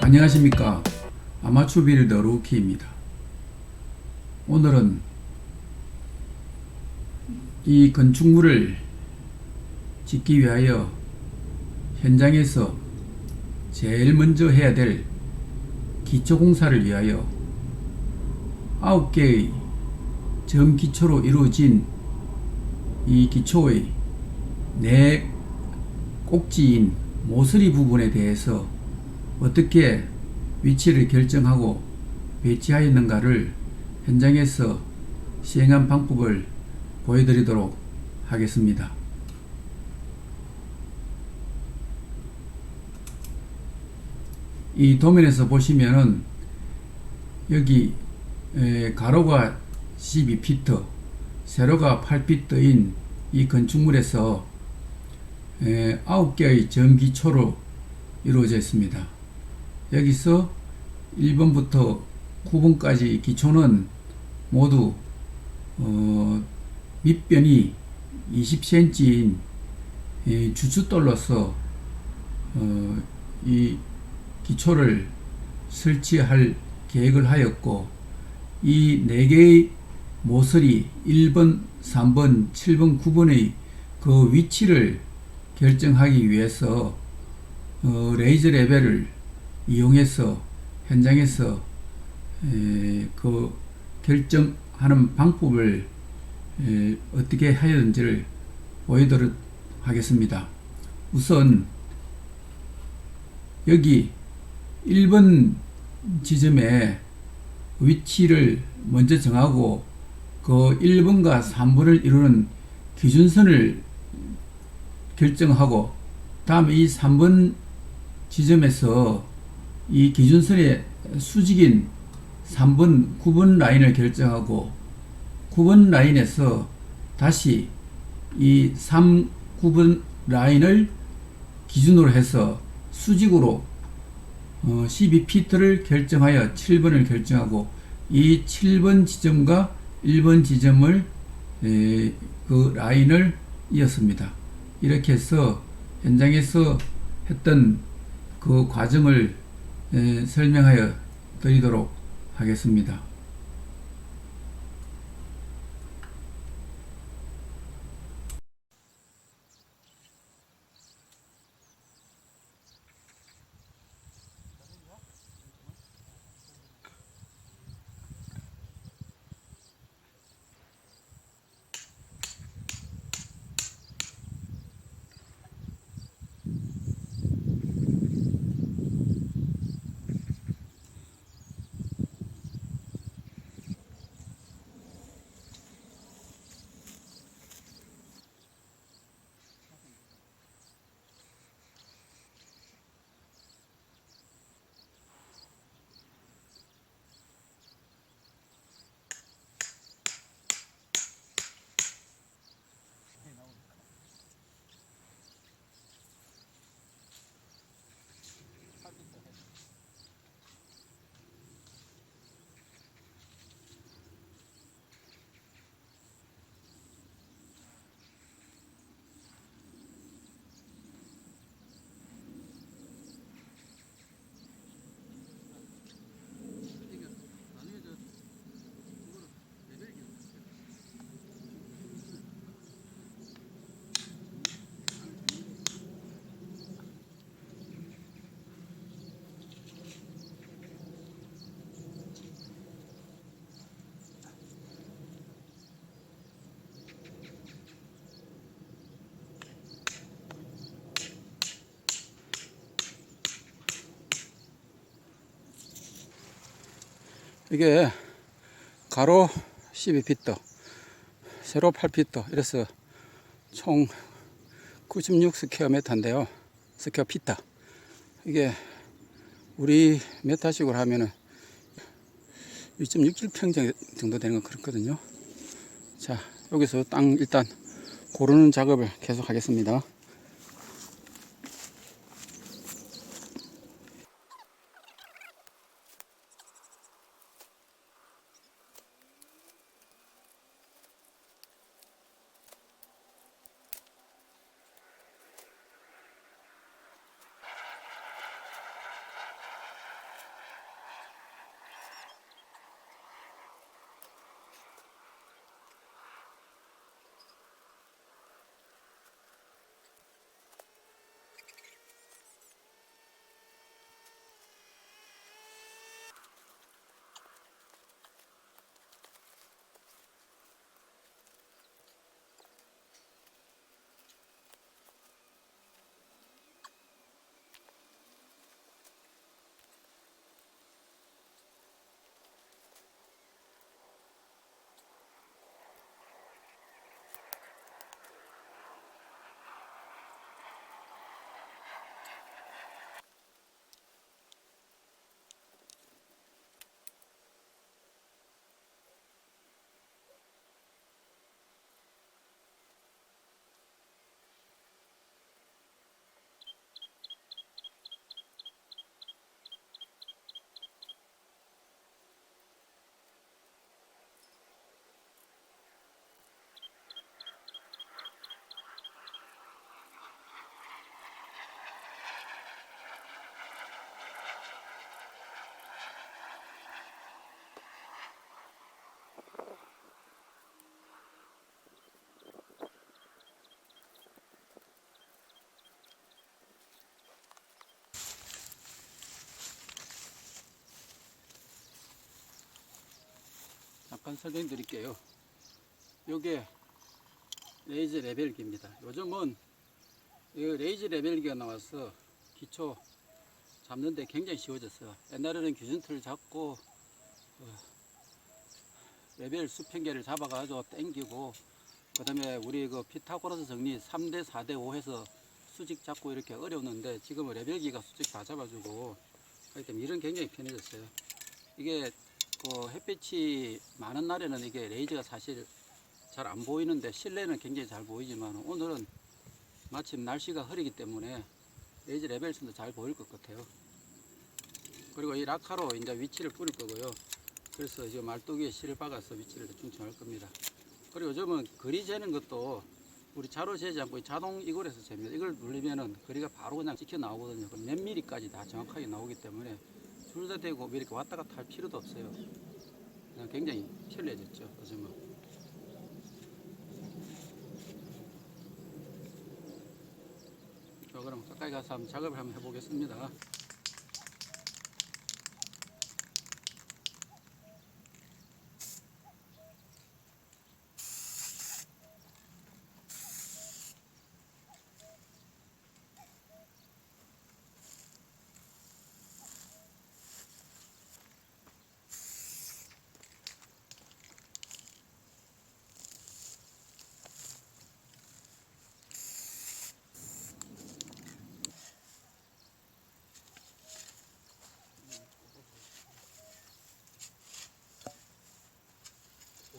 안녕하십니까. 아마추어 빌더 루키입니다. 오늘은 이 건축물을 짓기 위하여 현장에서 제일 먼저 해야 될 기초공사를 위하여 9개의 정기초로 이루어진 이 기초의 네 꼭지인 모서리 부분에 대해서 어떻게 위치를 결정하고 배치하였는가를 현장에서 시행한 방법을 보여드리도록 하겠습니다. 이 도면에서 보시면은 여기 가로가 12피트, 세로가 8피트인 이 건축물에서 9개의 정기초로 이루어져 있습니다. 여기서 1번부터 9번까지 기초는 모두 밑변이 20cm인 주춧돌로서 이 기초를 설치할 계획을 하였고, 이 4개의 모서리 1번, 3번, 7번, 9번의 그 위치를 결정하기 위해서 레이저 레벨을 이용해서 현장에서 그 결정하는 방법을 어떻게 하였는지를 보여드리도록 하겠습니다. 우선 여기 1번 지점에 위치를 먼저 정하고 그 1번과 3번을 이루는 기준선을 결정하고, 다음 이 3번 지점에서 이 기준선의 수직인 3번, 9번 라인을 결정하고, 9번 라인에서 다시 이 3, 9번 라인을 기준으로 해서 수직으로 12피트를 결정하여 7번을 결정하고, 이 7번 지점과 1번 지점을 그 라인을 이었습니다. 이렇게 해서 현장에서 했던 그 과정을 설명하여 드리도록 하겠습니다. 이게 가로 12피트, 세로 8피트, 이래서 총 96 스퀘어 미터인데요. 스퀘어 피트. 이게 우리 메타식으로 하면은 1.67평 정도 되는 건 그렇거든요. 자, 여기서 땅 일단 고르는 작업을 계속 하겠습니다. 잠깐 설명드릴게요. 요게 레이즈 레벨기입니다. 요즘은 이 레이즈 레벨기가 나와서 기초 잡는데 굉장히 쉬워졌어요. 옛날에는 기준틀 잡고 레벨 수평계를 잡아가지고 당기고, 그 다음에 우리 그 피타고라스 정리 3대 4대 5 해서 수직 잡고 이렇게 어려웠는데, 지금은 레벨기가 수직 다 잡아주고 하기 때문에 일은 굉장히 편해졌어요. 이게 그 햇빛이 많은 날에는 이게 레이저가 사실 잘 안 보이는데 실내는 굉장히 잘 보이지만, 오늘은 마침 날씨가 흐리기 때문에 레이저 레벨선도 잘 보일 것 같아요. 그리고 이 라카로 이제 위치를 뿌릴 거고요. 그래서 이제 말뚝에 실을 박아서 위치를 중심할 겁니다. 그리고 요즘은 거리 재는 것도 우리 자로 재지 않고 자동 이걸에서 잽니다. 이걸 누르면은 거리가 바로 그냥 찍혀 나오거든요. 몇 미리까지 다 정확하게 나오기 때문에 줄 다 대고 이렇게 왔다 갔다 할 필요도 없어요. 그냥 굉장히 편리해졌죠, 요즘은. 자, 그럼 가까이 가서 한번 작업을 한번 해보겠습니다.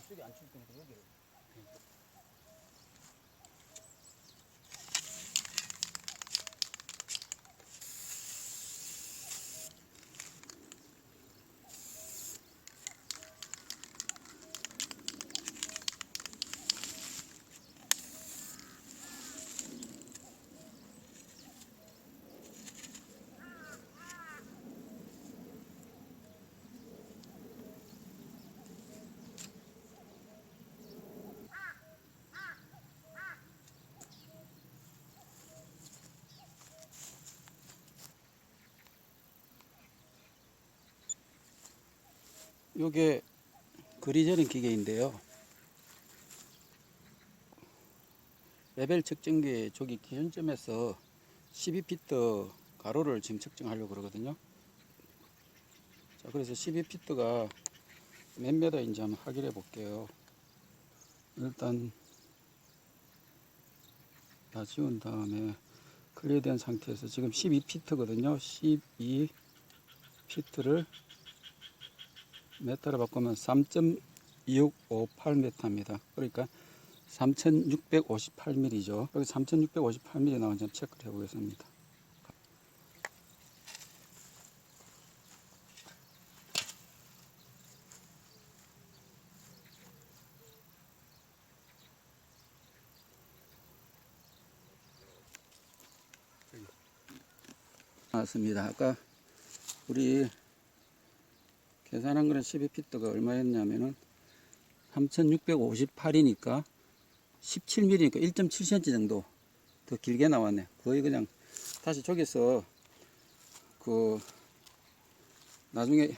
이쪽이 안 칠 테니까 여기를. 요게 거리 재는 기계인데요. 레벨 측정기 저기 기준점에서 12피트 가로를 지금 측정하려고 그러거든요. 자, 그래서 12피트가 몇 미터인지 한번 확인해 볼게요. 일단 다 지운 다음에 클리어된 상태에서 지금 12피트거든요. 12피트를 메타로 바꾸면 3.2658m입니다. 그러니까 3658mm죠. 여기 3658mm 나오는지 한번 체크를 해 보겠습니다. 나왔습니다. 아까 우리 계산한 거는 12피트가 얼마였냐면은 3658이니까 17mm니까 1.7cm 정도 더 길게 나왔네. 거의 그냥 다시 저기서 그 나중에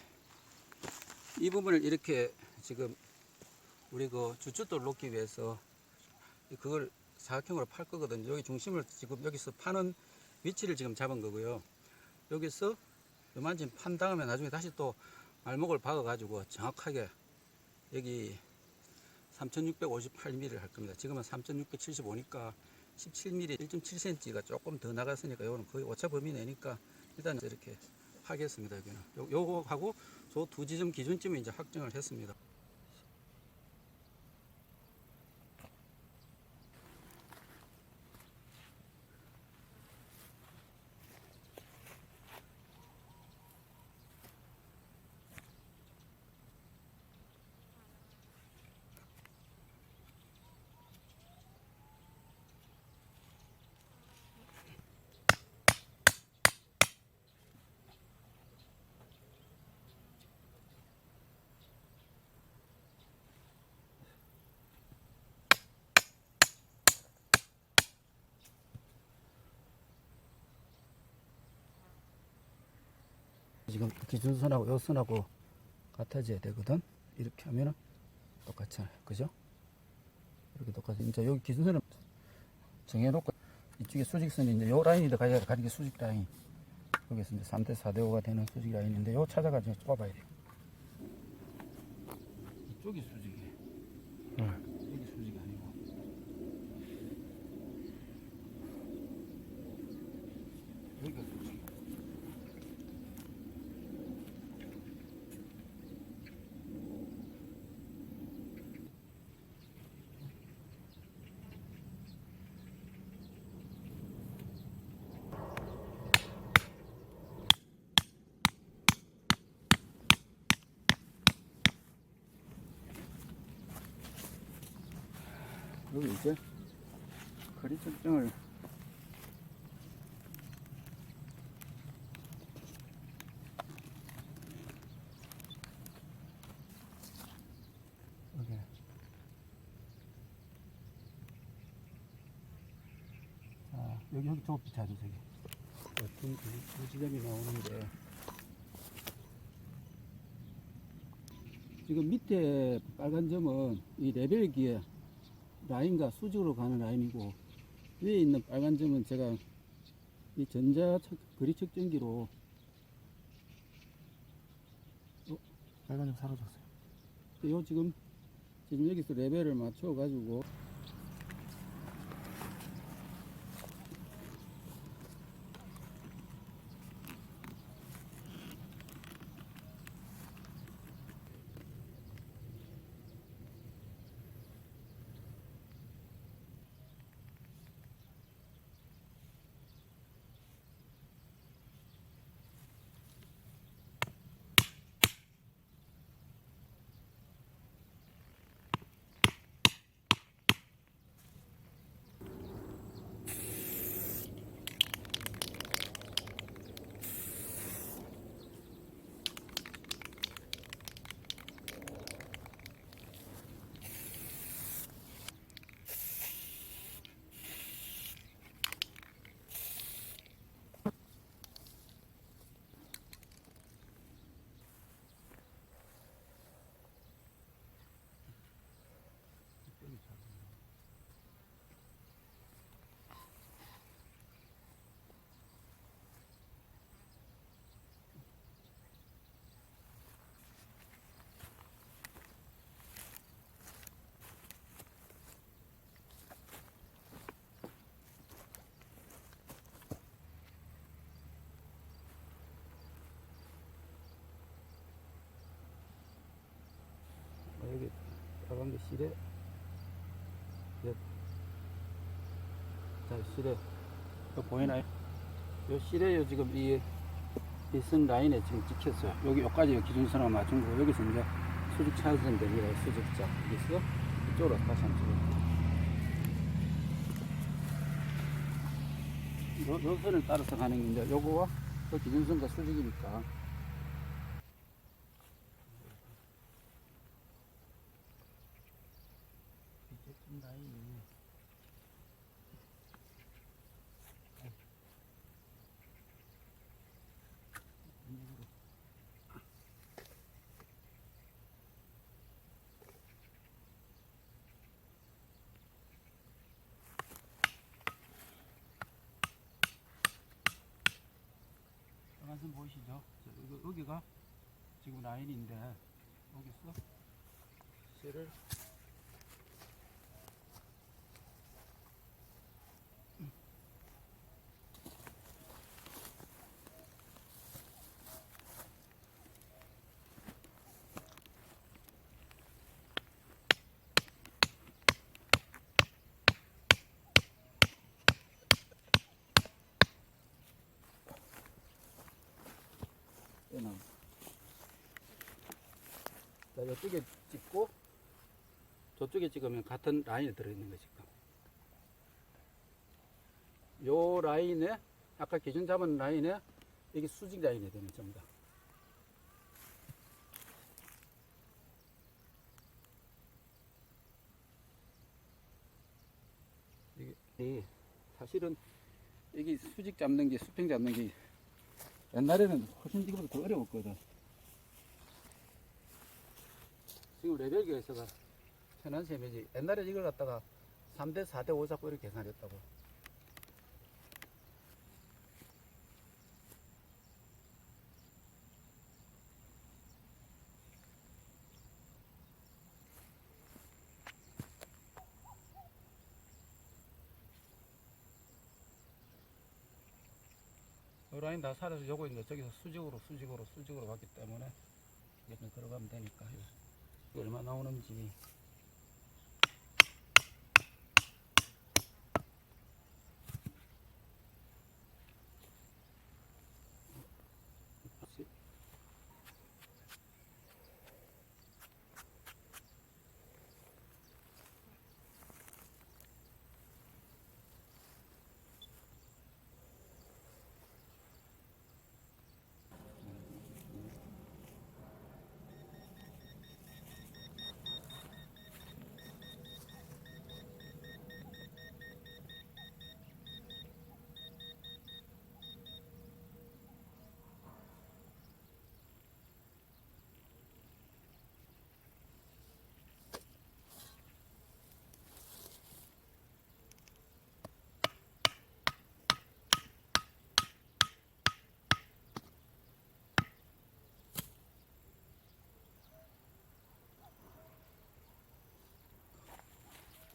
이 부분을 이렇게 지금 우리 그 주춧돌 놓기 위해서 그걸 사각형으로 팔 거거든요. 여기 중심을 지금 여기서 파는 위치를 지금 잡은 거고요. 여기서 요만큼 판 다음에 나중에 다시 또 말목을 박아 가지고 정확하게 여기 3658mm를 할 겁니다. 지금은 3675니까 17mm 1.7cm가 조금 더 나갔으니까 이거는 거의 오차 범위 내니까 일단 이렇게 하겠습니다. 여기는 요거 하고 저 두 지점 기준점을 이제 확정을 했습니다. 지금 기준선하고 요 선하고 같아져야 되거든. 이렇게 하면은 똑같잖아요. 그죠? 이렇게 똑같이. 이제 여기 기준선을 정해놓고 이쪽에 수직선이 이제 요 라인이 들어가야 가는 게 수직 라인. 여기서 이제 3대 4대 5가 되는 수직 라인인데 요 찾아가지고 좁아봐야 돼요. 이쪽이 수직이에요. 여기 수직이 아니고. 여기가 수직. 여기 이제 거리 측정을 여기 자 여기 저 비차죠 저기 어떤 두 지점이 나오는데 지금 밑에 빨간 점은 이 레벨기에 라인과 수직으로 가는 라인이고 위에 있는 빨간 점은 제가 이 전자 거리 측정기로 빨간 점 사라졌어요. 요 지금 여기서 레벨을 맞춰 가지고 여기 빨간 게 실에 자 실에 이거 보이나요? 요 실에요 지금 이 선 라인에 지금 찍혔어요. 여기까지 기준선을 맞춘 거 여기서 이제 수직 차선 되기로 수직자 여기서 이쪽으로 다시 한번 찍어볼게요. 요 선을 따라서 가는 건데 요거와 그 기준선과 수직이니까 이제쯤 라인이 빨간선 보이시죠? 자, 여기가 지금 라인인데 여기서 실을 빼놔. 자, 이쪽에 찍고 저쪽에 찍으면 같은 라인에 들어있는 거 지금. 요 라인에 아까 기준 잡은 라인에 이게 수직 라인이 되는 전부 다. 이게 사실은 이게 수직 잡는 게 수평 잡는 게 옛날에는 훨씬 지금보다 더 어려웠거든. 지금 레벨기에서가 편한셈이지. 옛날에 이걸 갖다가 3대 4대 5 잡고 이렇게 계산했다고. 이 라인 다 살아서 요거 이제 저기서 수직으로 갔기 때문에 이게 좀 들어가면 되니까. 이게 얼마 나오는지.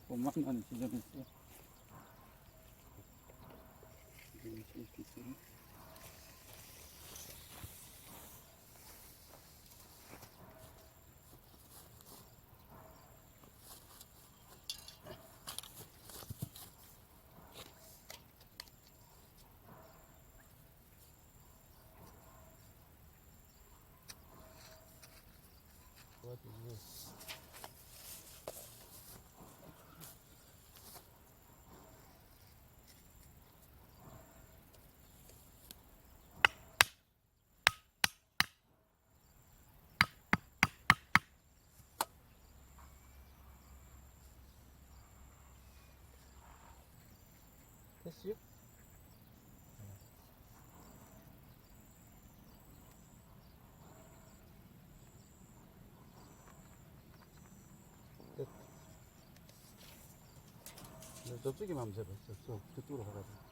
못 만나는 지점이 있어. 됐어요? 됐다. 저쪽에만 한번 재봤어. 저쪽으로 가가지고.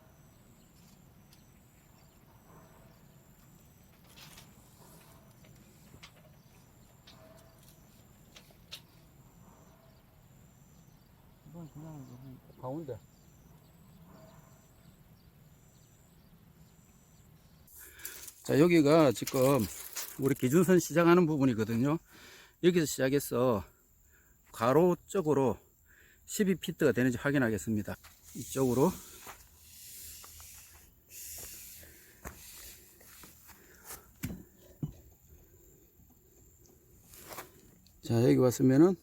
이건 그냥 가운데. 자, 여기가 지금 우리 기준선 시작하는 부분이거든요. 여기서 시작해서 가로 쪽으로 12피트가 되는지 확인하겠습니다. 이쪽으로. 자, 여기 왔으면은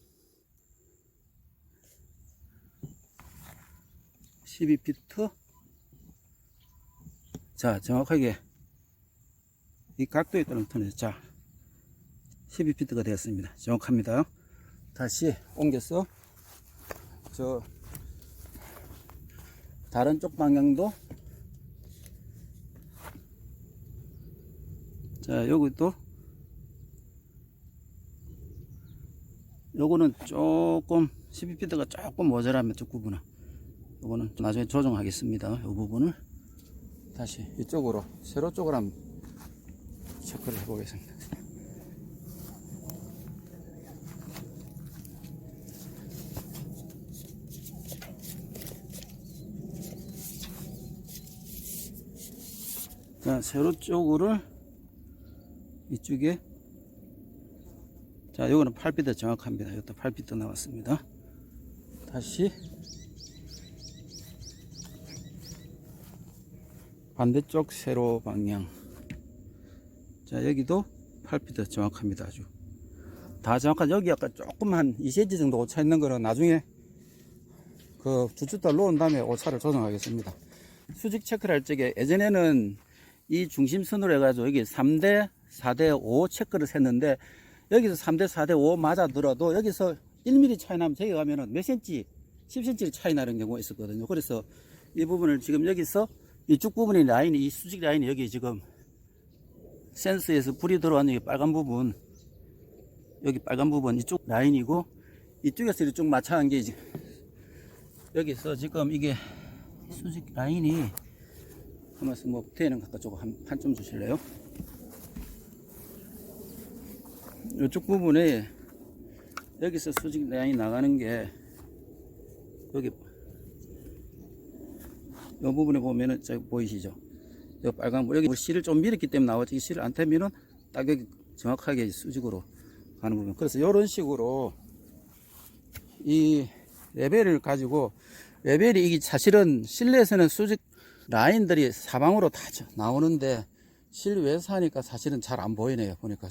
12피트. 자, 정확하게 이 각도에 따른 턴에서 자 12피트가 되었습니다. 정확합니다. 다시 옮겨서 저 다른 쪽 방향도 자 여기도 요거는 조금 12피트가 조금 모자라면 쪽 부분은 요거는 나중에 조정하겠습니다. 이 부분을 다시 이쪽으로 세로 쪽으로 한번 체크를 해보겠습니다. 자, 세로 쪽으로 이쪽에 자, 요거는 8피트 정확합니다. 이것도 8피트 나왔습니다. 다시 반대쪽 세로 방향. 자, 여기도 8피트 정확합니다. 아주 다 정확한. 여기 약간 조금 한 2cm 정도 오차 있는 거는 나중에 그 주춧돌 놓은 다음에 오차를 조정하겠습니다. 수직 체크를 할 적에 예전에는 이 중심선으로 해가지고 여기 3대 4대 5 체크를 셌는데 여기서 3대 4대 5 맞아 들어도 여기서 1mm 차이 나면 저기 가면은 몇 cm 10cm 차이 나는 경우가 있었거든요. 그래서 이 부분을 지금 여기서 이쪽 부분이 라인이 이 수직 라인이 여기 지금 센서에서 불이 들어왔는 이 빨간 부분, 여기 빨간 부분 이쪽 라인이고 이쪽에서 이렇게 쭉 마찰한 게 이제 여기서 지금 이게 수직 라인이 하면서 뭐 테는 갖다 조금 한좀 주실래요? 이쪽 부분에 여기서 수직 라인이 나가는 게 여기 이 부분에 보면은 저기 보이시죠? 여기 빨간 여기 뭐 실을 좀 밀었기 때문에 나왔지. 이 실을 안 태면은 딱 여기 정확하게 수직으로 가는 부분. 그래서 이런 식으로 이 레벨을 가지고 레벨이 이게 사실은 실내에서는 수직 라인들이 사방으로 다 나오는데 실외에서 하니까 사실은 잘 안 보이네요. 보니까